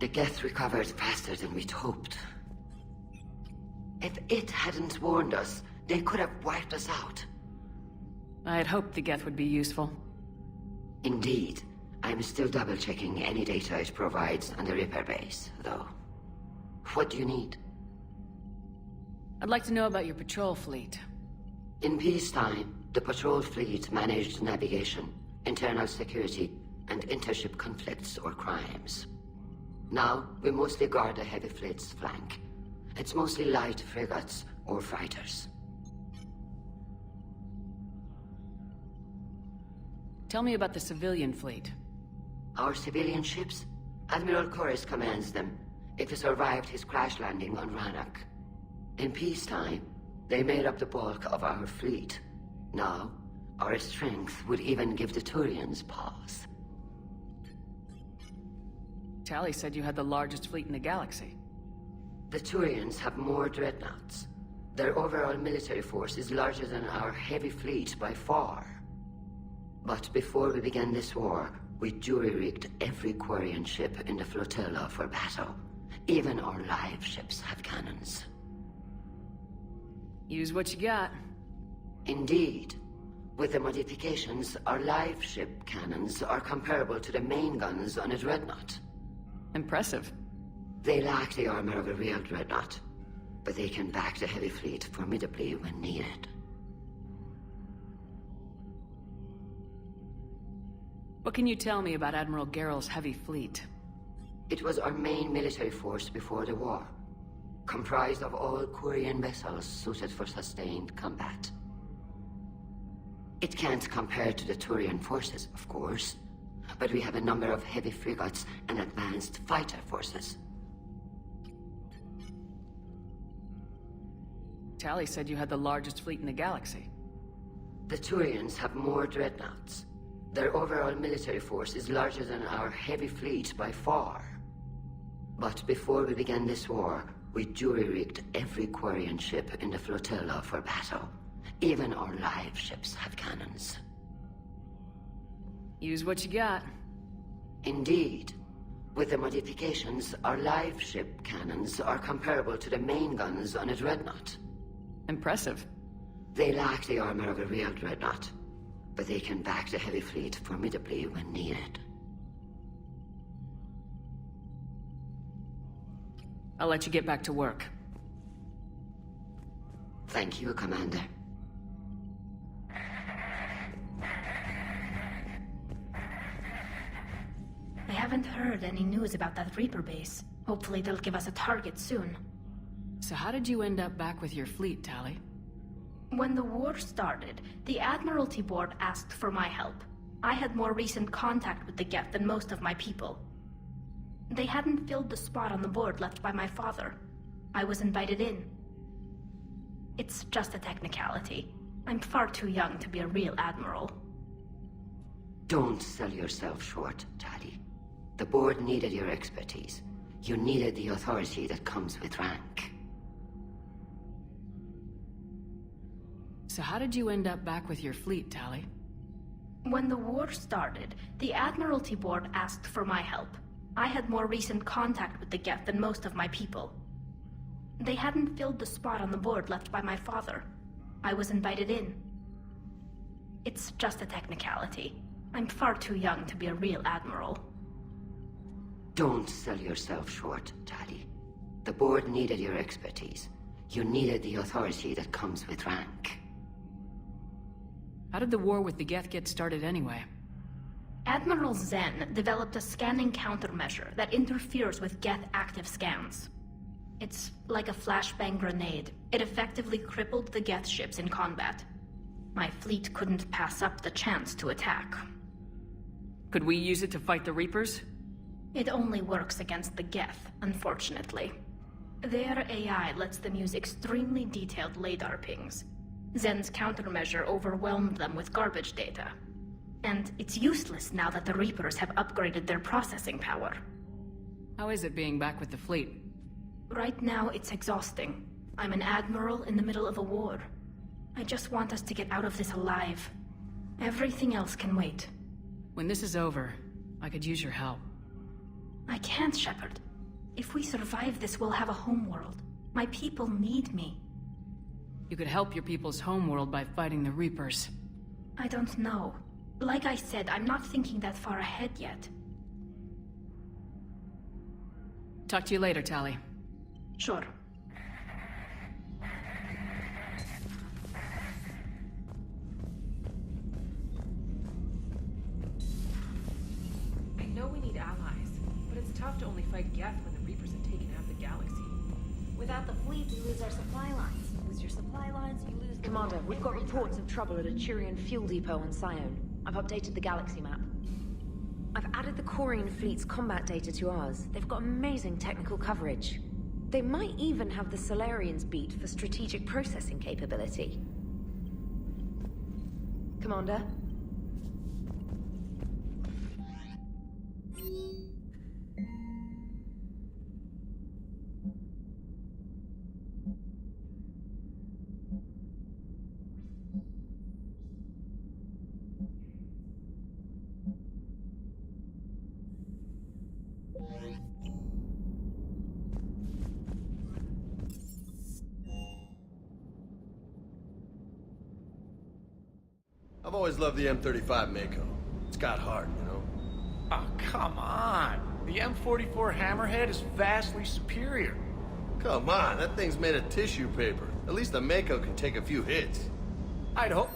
The geth recovered faster than we'd hoped. If it hadn't warned us, they could have wiped us out. I had hoped the geth would be useful. Indeed. I'm still double-checking any data it provides on the Reaper base, though. What do you need? I'd like to know about your patrol fleet. In peacetime, the patrol fleet managed navigation, internal security, and intership conflicts or crimes. Now, we mostly guard the heavy fleet's flank. It's mostly light frigates or fighters. Tell me about the civilian fleet. Our civilian ships? Admiral Chorus commands them. If he survived his crash landing on Rannoch. In peacetime, they made up the bulk of our fleet. Now, our strength would even give the Turians pause. Tali said you had the largest fleet in the galaxy. The Turians have more dreadnoughts. Their overall military force is larger than our heavy fleet by far. But before we began this war, we jury-rigged every Quarian ship in the flotilla for battle. Even our live ships have cannons. Use what you got. Indeed. With the modifications, our live ship cannons are comparable to the main guns on a dreadnought. Impressive. They lack the armor of a real dreadnought, but they can back the heavy fleet formidably when needed. What can you tell me about Admiral Geral's heavy fleet? It was our main military force before the war, comprised of all Quarian vessels suited for sustained combat. It can't compare to the Turian forces, of course, but we have a number of heavy frigates and advanced fighter forces. Tali said you had the largest fleet in the galaxy. The Turians have more dreadnoughts. Their overall military force is larger than our heavy fleet by far. But before we began this war, we jury-rigged every Quarian ship in the flotilla for battle. Even our live ships have cannons. Use what you got. Indeed. With the modifications, our live ship cannons are comparable to the main guns on a dreadnought. Impressive. They lack the armor of a real dreadnought, but they can back the heavy fleet formidably when needed. I'll let you get back to work. Thank you, Commander. I haven't heard any news about that Reaper base. Hopefully they'll give us a target soon. So how did you end up back with your fleet, Tali? When the war started, the Admiralty Board asked for my help. I had more recent contact with the geth than most of my people. They hadn't filled the spot on the board left by my father. I was invited in. It's just a technicality. I'm far too young to be a real admiral. Don't sell yourself short, Tali. The board needed your expertise. You needed the authority that comes with rank. So how did you end up back with your fleet, Tali? When the war started, the Admiralty Board asked for my help. I had more recent contact with the geth than most of my people. They hadn't filled the spot on the board left by my father. I was invited in. It's just a technicality. I'm far too young to be a real admiral. Don't sell yourself short, Tali. The board needed your expertise. You needed the authority that comes with rank. How did the war with the geth get started anyway? Admiral Zen developed a scanning countermeasure that interferes with geth active scans. It's like a flashbang grenade. It effectively crippled the geth ships in combat. My fleet couldn't pass up the chance to attack. Could we use it to fight the Reapers? It only works against the geth, unfortunately. Their AI lets them use extremely detailed LADAR pings. Zen's countermeasure overwhelmed them with garbage data. And it's useless now that the Reapers have upgraded their processing power. How is it being back with the fleet? Right now, it's exhausting. I'm an admiral in the middle of a war. I just want us to get out of this alive. Everything else can wait. When this is over, I could use your help. I can't, Shepard. If we survive this, we'll have a homeworld. My people need me. You could help your people's homeworld by fighting the Reapers. I don't know. Like I said, I'm not thinking that far ahead yet. Talk to you later, Tali. Sure. I know we need allies, but it's tough to only fight geth when the Reapers have taken half the galaxy. Without the fleet, we lose our supply lines. Lose your supply lines, you lose the... Commander, we've got reports of trouble at a Turian fuel depot on Sione. I've updated the galaxy map. I've added the Quarian fleet's combat data to ours. They've got amazing technical coverage. They might even have the Solarians beat for strategic processing capability. Commander? I've always loved the M35 Mako. It's got heart, you know? Oh, come on. The M44 Hammerhead is vastly superior. Come on, that thing's made of tissue paper. At least the Mako can take a few hits. I'd hope.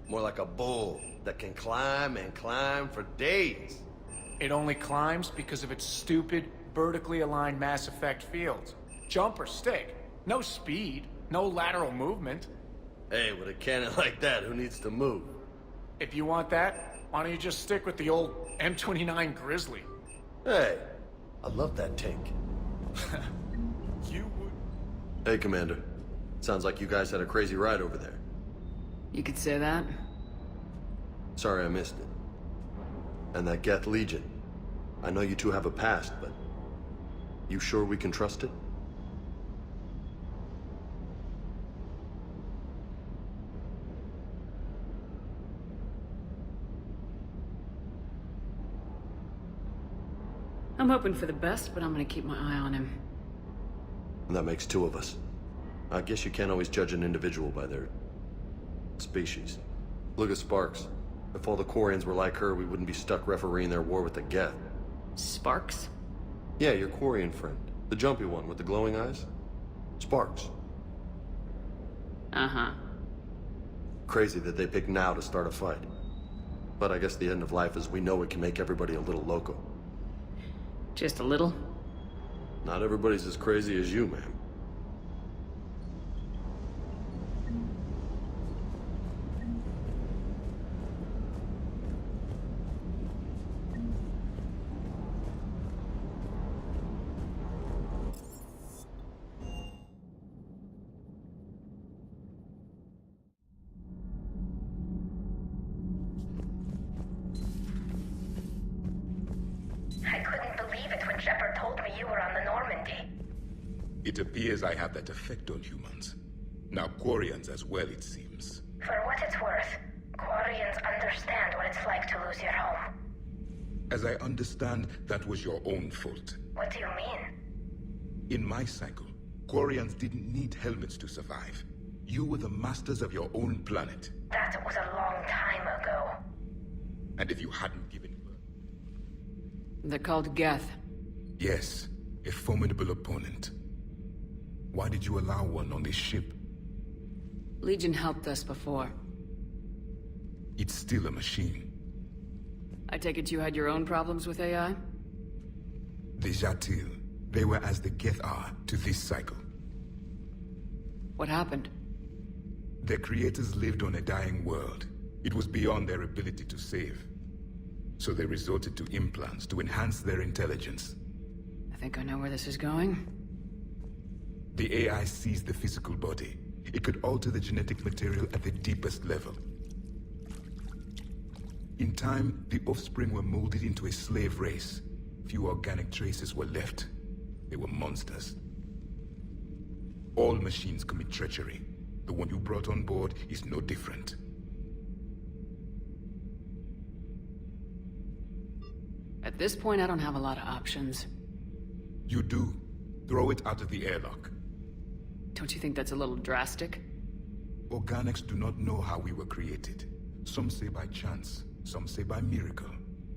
More like a bull that can climb and climb for days. It only climbs because of its stupid, vertically aligned Mass Effect fields. Jump or stick. No speed, no lateral movement. Hey, with a cannon like that, who needs to move? If you want that, why don't you just stick with the old M29 Grizzly? Hey, I love that tank. You would... Hey, Commander. Sounds like you guys had a crazy ride over there. You could say that. Sorry I missed it. And that Geth Legion. I know you two have a past, but... you sure we can trust it? I'm hoping for the best, but I'm gonna keep my eye on him. And that makes two of us. I guess you can't always judge an individual by their... species. Look at Sparks. If all the Quarians were like her, we wouldn't be stuck refereeing their war with the Geth. Sparks? Yeah, your Quarian friend. The jumpy one with the glowing eyes. Sparks. Uh-huh. Crazy that they picked now to start a fight. But I guess the end of life is we know it can make everybody a little loco. Just a little? Not everybody's as crazy as you, ma'am. I couldn't believe it when Shepard told me you were on the Normandy. It appears I have that effect on humans. Now Quarians as well, it seems. For what it's worth, Quarians understand what it's like to lose your home. As I understand, that was your own fault. What do you mean? In my cycle, Quarians didn't need helmets to survive. You were the masters of your own planet. That was a long time ago. And if you hadn't given birth... They're called Geth. Yes, a formidable opponent. Why did you allow one on this ship? Legion helped us before. It's still a machine. I take it you had your own problems with AI? The Jatil, they were as the Geth are to this cycle. What happened? Their creators lived on a dying world. It was beyond their ability to save. So they resorted to implants to enhance their intelligence. I think I know where this is going. The AI sees the physical body. It could alter the genetic material at the deepest level. In time, the offspring were molded into a slave race. Few organic traces were left. They were monsters. All machines commit treachery. The one you brought on board is no different. At this point, I don't have a lot of options. You do. Throw it out of the airlock. Don't you think that's a little drastic? Organics do not know how we were created. Some say by chance, some say by miracle.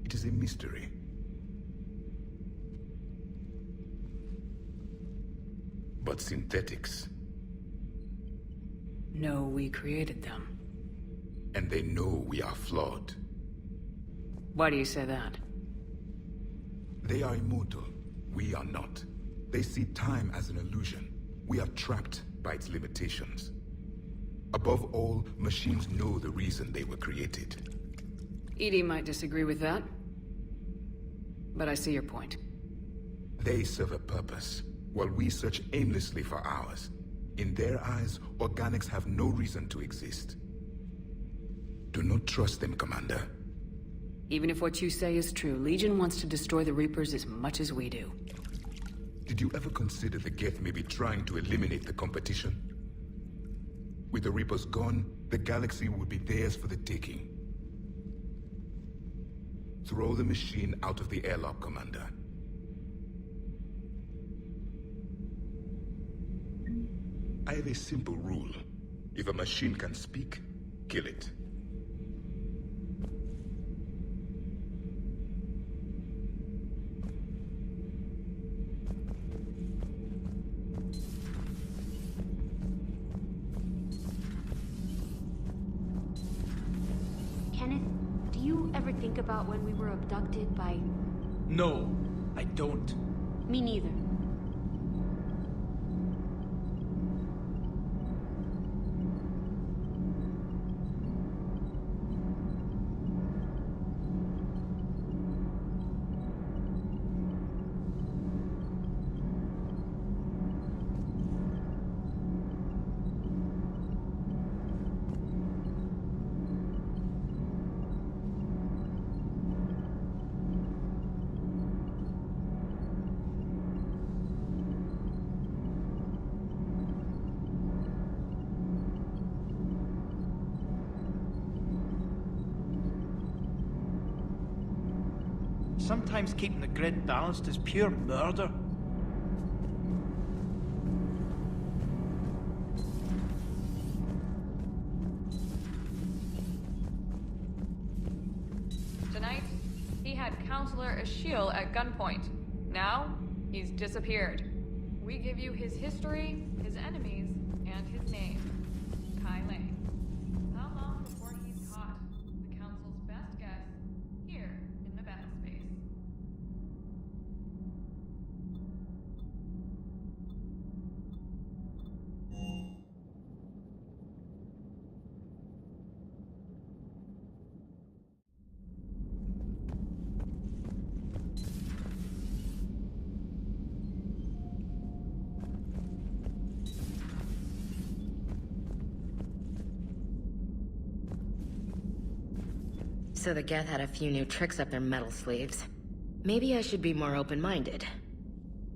It is a mystery. But synthetics, No, we created them. and they know we are flawed. Why do you say that? They are immortal. We are not. They see time as an illusion. We are trapped by its limitations. Above all, machines know the reason they were created. Edie might disagree with that. But I see your point. They serve a purpose, while we search aimlessly for ours. In their eyes, organics have no reason to exist. Do not trust them, Commander. Even if what you say is true, Legion wants to destroy the Reapers as much as we do. Did you ever consider the geth may be trying to eliminate the competition? With the Reapers gone, the galaxy would be theirs for the taking. Throw the machine out of the airlock, Commander. I have a simple rule. If a machine can speak, kill it. Kenneth, do you ever think about when we were abducted by... No, I don't. Me neither. Sometimes keeping the grid balanced is pure murder. Tonight, he had Counselor Ashiel at gunpoint. Now, he's disappeared. We give you his history, his enemies, and his name. Kai Lang. How long before he's caught? The Council's best guess, here in the battle space. So the geth had a few new tricks up their metal sleeves. Maybe I should be more open-minded.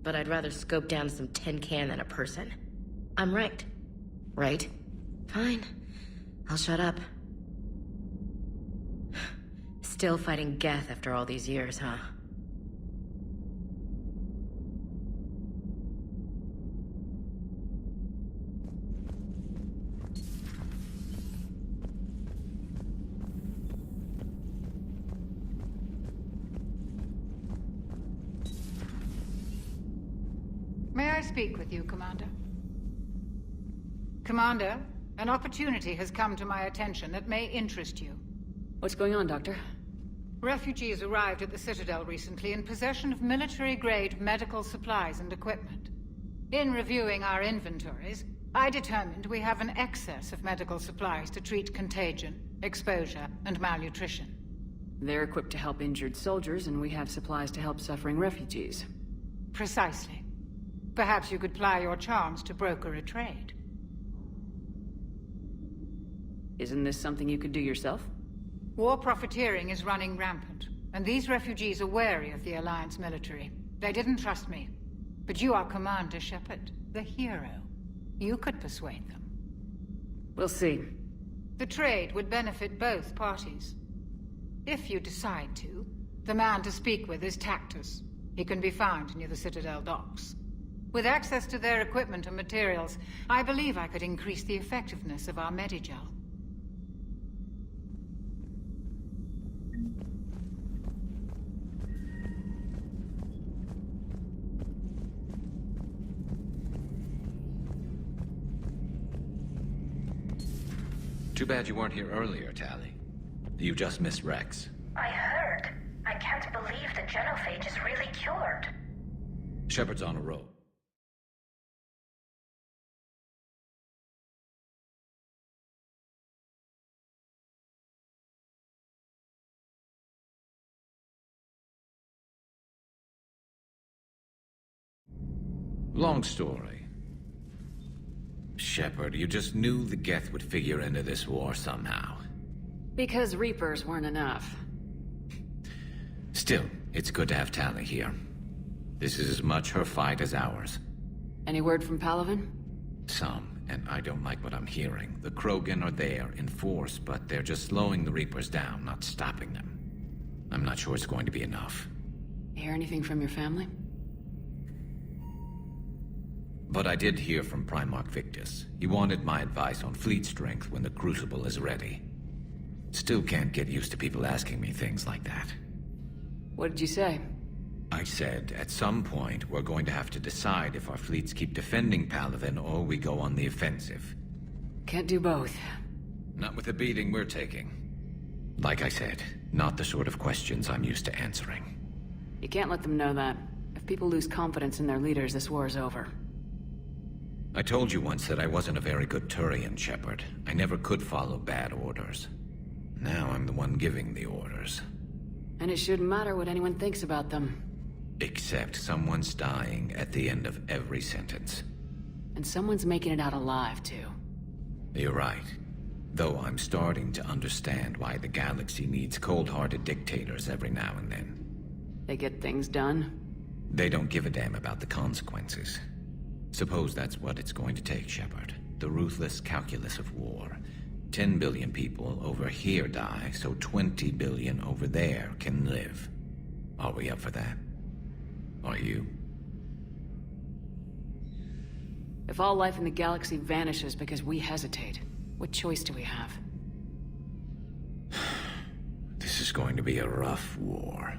But I'd rather scope down some tin can than a person. I'm right. Right? Fine. I'll shut up. Still fighting geth after all these years, huh? May I speak with you, Commander? Commander, an opportunity has come to my attention that may interest you. What's going on, Doctor? Refugees arrived at the Citadel recently in possession of military-grade medical supplies and equipment. In reviewing our inventories, I determined we have an excess of medical supplies to treat contagion, exposure, and malnutrition. They're equipped to help injured soldiers, and we have supplies to help suffering refugees. Precisely. Perhaps you could ply your charms to broker a trade. Isn't this something you could do yourself? War profiteering is running rampant, and these refugees are wary of the Alliance military. They didn't trust me. But you are Commander Shepard, the hero. You could persuade them. We'll see. The trade would benefit both parties. If you decide to, The man to speak with is Tactus. He can be found near the Citadel docks. With access to their equipment and materials, I believe I could increase the effectiveness of our Medigel. Too bad you weren't here earlier, Tally. You just missed Rex. I heard. I can't believe the genophage is really cured. Shepard's on a roll. Long story. Shepard, you just knew the geth would figure into this war somehow. Because Reapers weren't enough. Still, it's good to have Tally here. This is as much her fight as ours. Any word from Palaven? Some, and I don't like what I'm hearing. The Krogan are there in force, but they're just slowing the Reapers down, not stopping them. I'm not sure it's going to be enough. Hear anything from your family? But I did hear from Primarch Victus. He wanted my advice on fleet strength when the Crucible is ready. Still can't get used to people asking me things like that. What did you say? I said, at some point, we're going to have to decide if our fleets keep defending Palaven or we go on the offensive. Can't do both. Not with the beating we're taking. Like I said, not the sort of questions I'm used to answering. You can't let them know that. If people lose confidence in their leaders, this war is over. I told you once that I wasn't a very good Turian, Shepard. I never could follow bad orders. Now I'm the one giving the orders. And it shouldn't matter what anyone thinks about them. Except someone's dying at the end of every sentence. And someone's making it out alive, too. You're right. Though I'm starting to understand why the galaxy needs cold-hearted dictators every now and then. They get things done? They don't give a damn about the consequences. Suppose that's what it's going to take, Shepard. The ruthless calculus of war. 10 billion people over here die, so 20 billion over there can live. Are we up for that? Are you? If all life in the galaxy vanishes because we hesitate, what choice do we have? This is going to be a rough war.